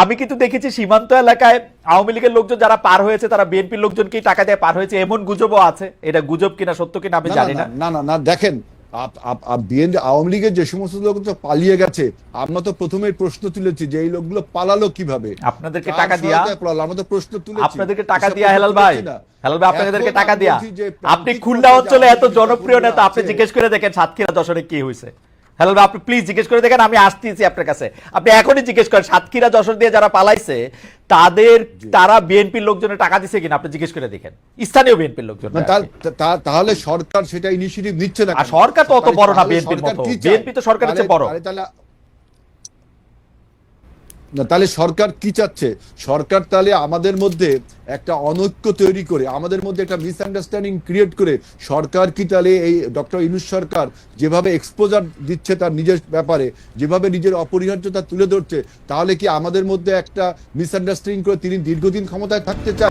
আমি কিন্তু দেখেছি সীমান্ত এলাকায় আওয়ামী লীগের লোকজন যারা পার হয়েছে তারা বিএনপির লোকজনকেই টাকা দিয়ে পার হয়েছে, এমন গুজবও আছে। এটা গুজব কিনা সত্য কিনা আমি জানি না। না না না, দেখেন বিএনপি আওয়ামী লীগের যে সমস্ত লোক তো পালিয়ে গেছে, আমরা তো প্রথমে প্রশ্ন তুলেছি যে এই লোকগুলো পালালো কিভাবে, আপনাদেরকে টাকা দিয়া, আমরা তো প্রশ্ন তুলেছি আপনাদেরকে টাকা দিয়া হেলাল ভাই, হেলাল ভাই আপনাদেরকে টাকা দিয়া, আপনি খুলনা অঞ্চলে এত জনপ্রিয় নেতা, আপনি জিজ্ঞেস করে দেখেন সাতক্ষীরা যশোরে কি হয়েছে। হেলাল ভাই আপনি প্লিজ জিজ্ঞেস করে দেখেন, আমি আসতেছি আপনার কাছে, আপনি এখনই জিজ্ঞেস করেন সাতক্ষীরা যশোর দিয়ে যারা পালাইছে তারা বিএনপির লোকজনের টাকা দিছে কিনা, আপনি জিজ্ঞেস করে দেখেন স্থানীয় বিএনপির লোকজন। তাহলে সরকার সেটা ইনিশিয়েটিভ নিচ্ছে না, আর সরকার তো অত বড় না বিএনপির মতো, বিএনপি তো সরকারের চেয়ে বড়। তাহলে সরকার কি চাচ্ছে? সরকার তাহলে আমাদের মধ্যে একটা অনৈক্য তৈরি করে, আমাদের মধ্যে একটা মিসআন্ডারস্ট্যান্ডিং ক্রিয়েট করে, সরকার কি তাহলে এই ডক্টর ইউনূস সরকার যেভাবে এক্সপোজার দিচ্ছে তার নিজের ব্যাপারে, যেভাবে নিজের অপরিহার্যতা তুলে ধরছে, তাহলে কি আমাদের মধ্যে একটা মিসআন্ডারস্ট্যান্ডিং করে তিনি দীর্ঘদিন ক্ষমতায় থাকতে চান?